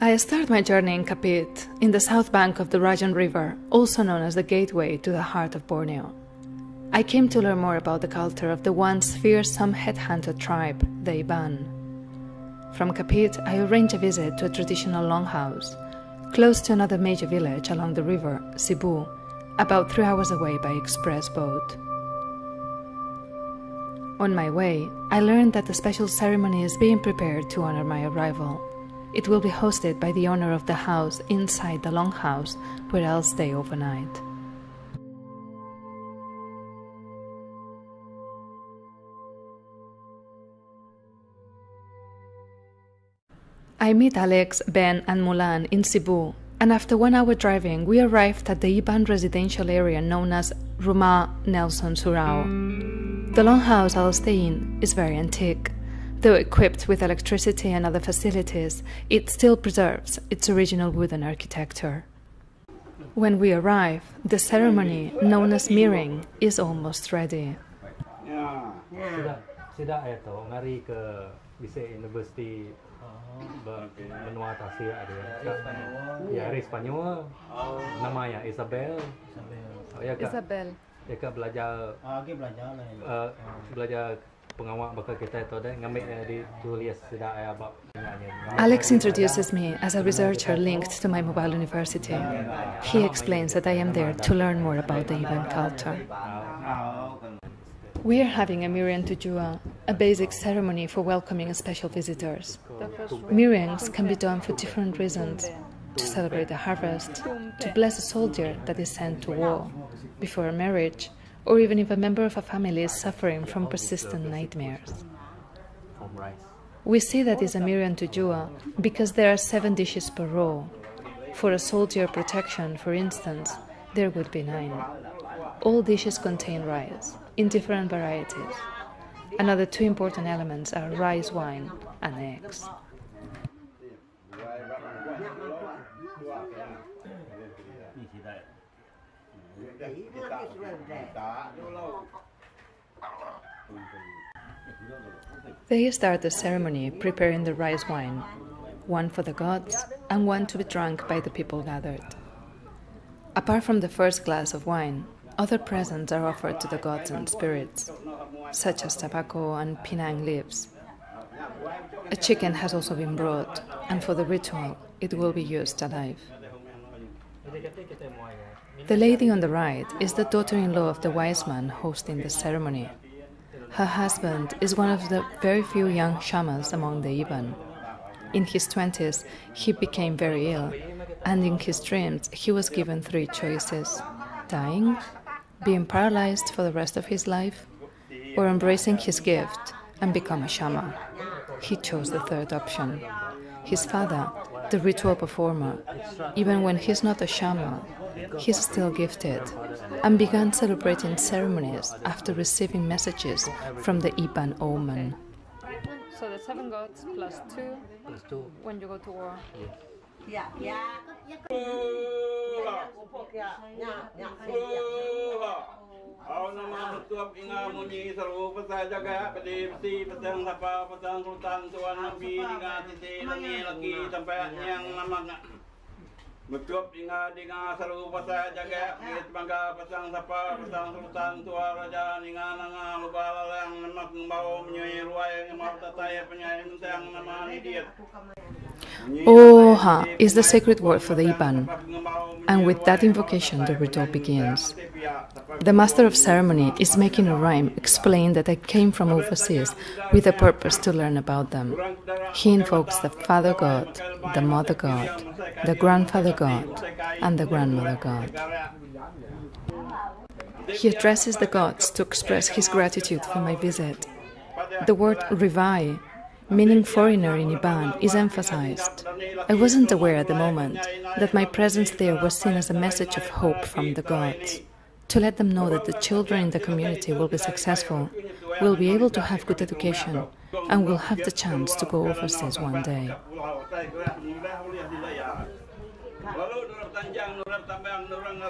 I start my journey in Kapit, in the south bank of the Rajan River, also known as the gateway to the heart of Borneo. I came to learn more about the culture of the once fearsome headhunter tribe, the IBAN. From Kapit, I arrange a visit to a traditional longhouse, close to another major village along the river, Cebu, about 3 hours away by express boat. On my way, I learned that a special ceremony is being prepared to honor my arrival. It will be hosted by the owner of the house inside the longhouse, where I'll stay overnight. I meet Alex, Ben and Mulan in Cebu, and after 1 hour driving, we arrived at the IBAN residential area known as Rumah Nelson Surau. The longhouse I'll stay in is very antique. Though equipped with electricity and other facilities, it still preserves its original wooden architecture. When we arrive, the ceremony, known as mirroring, is almost ready. Sudah ngari ke University benua Tasir ada ya dari Spanyol namanya Isabel. Isabel. Ya ke belajar belajar pengawal bakal kita itu dah ngambil di tulis sudah abang. Alex introduces me as a researcher linked to MyMobile University. He explains that I am there to learn more about the IBAN culture. We are having a Miriam Tujua, a basic ceremony for welcoming special visitors. Miriams can be done for different reasons: to celebrate the harvest, to bless a soldier that is sent to war, before a marriage, or even if a member of a family is suffering from persistent nightmares. We say that is a Miriam Tujua because there are 7 dishes per row. For a soldier protection, for instance, there would be 9. All dishes contain rice, in different varieties. Another 2 important elements are rice wine and eggs. They start the ceremony preparing the rice wine, one for the gods and one to be drunk by the people gathered. Apart from the first glass of wine, other presents are offered to the gods and spirits, such as tobacco and pinang leaves. A chicken has also been brought, and for the ritual, it will be used alive. The lady on the right is the daughter-in-law of the wise man hosting the ceremony. Her husband is one of the very few young shamans among the IBAN. In his 20s, he became very ill, and in his dreams, he was given 3 choices: dying, being paralyzed for the rest of his life, or embracing his gift and become a shaman. He chose the 3rd option. His father, the ritual performer, even when he's not a shaman, he's still gifted, and began celebrating ceremonies after receiving messages from the IBAN omen. So the 7 gods plus 2 when you go to war. Betup ingat dengan seru pasal jaga mit bangga pasang sapa pasang sultan tua raja ningan nanga lubala yang mak mau menyai ruai yang mau tatai penyai sang nama idiot. Oha is the sacred word for the IBAN, and with that invocation the ritual begins. The master of ceremony is making a rhyme explain that I came from overseas with a purpose to learn about them. He invokes the father god, the mother god, the grandfather god, and the grandmother god. He addresses the gods to express his gratitude for my visit. The word Rivai, meaning foreigner in IBAN, is emphasized. I wasn't aware at the moment that my presence there was seen as a message of hope from the gods, to let them know that the children in the community will be successful, will be able to have good education, and will have the chance to go overseas one day.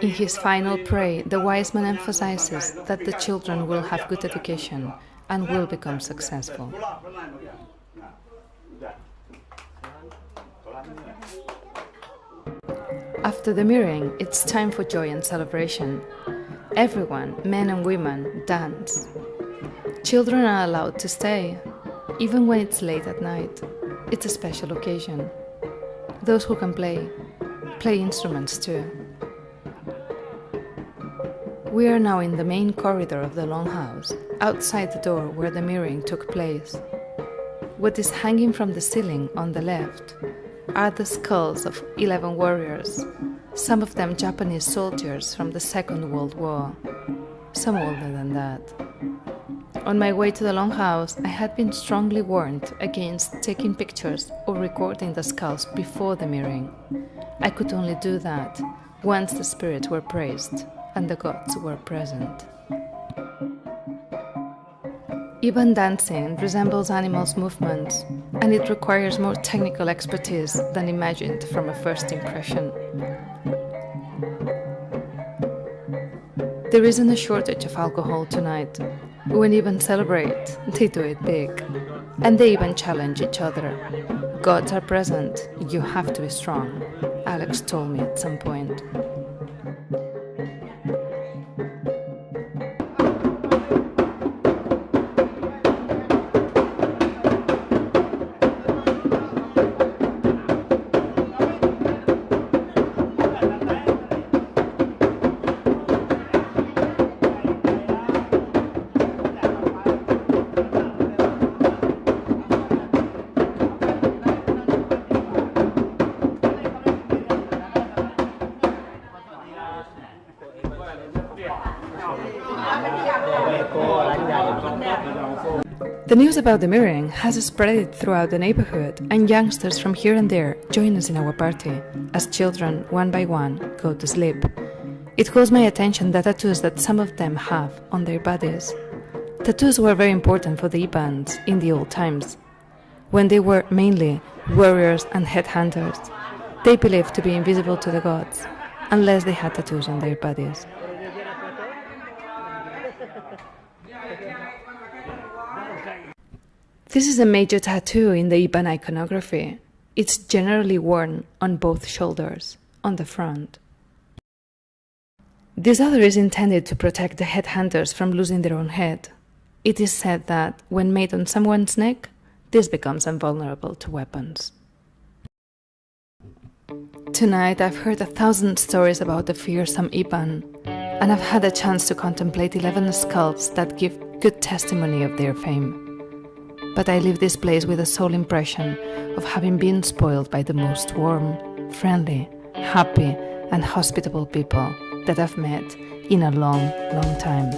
In his final prayer, the wise man emphasizes that the children will have good education and will become successful. After the mirroring, it's time for joy and celebration. Everyone, men and women, dance. Children are allowed to stay, even when it's late at night. It's a special occasion. Those who can play instruments too. We are now in the main corridor of the longhouse, outside the door where the mirroring took place. What is hanging from the ceiling on the left are the skulls of 11 warriors, some of them Japanese soldiers from the Second World War, some older than that. On my way to the longhouse, I had been strongly warned against taking pictures or recording the skulls before the mirroring. I could only do that once the spirits were praised and the gods were present. IBAN dancing resembles animals' movements, and it requires more technical expertise than imagined from a first impression. There isn't a shortage of alcohol tonight. When IBAN celebrate, they do it big. And they even challenge each other. Gods are present, you have to be strong, Alex told me at some point. The news about the mirroring has spread throughout the neighborhood, and youngsters from here and there join us in our party, as children, one by one, go to sleep. It calls my attention the tattoos that some of them have on their bodies. Tattoos were very important for the IBANs in the old times, when they were mainly warriors and headhunters. They believed to be invisible to the gods, unless they had tattoos on their bodies. This is a major tattoo in the IBAN iconography. It's generally worn on both shoulders, on the front. This other is intended to protect the headhunters from losing their own head. It is said that, when made on someone's neck, this becomes invulnerable to weapons. Tonight I've heard 1,000 stories about the fearsome IBAN, and I've had a chance to contemplate 11 skulls that give good testimony of their fame. But I leave this place with a sole impression of having been spoiled by the most warm, friendly, happy, and hospitable people that I've met in a long, long time.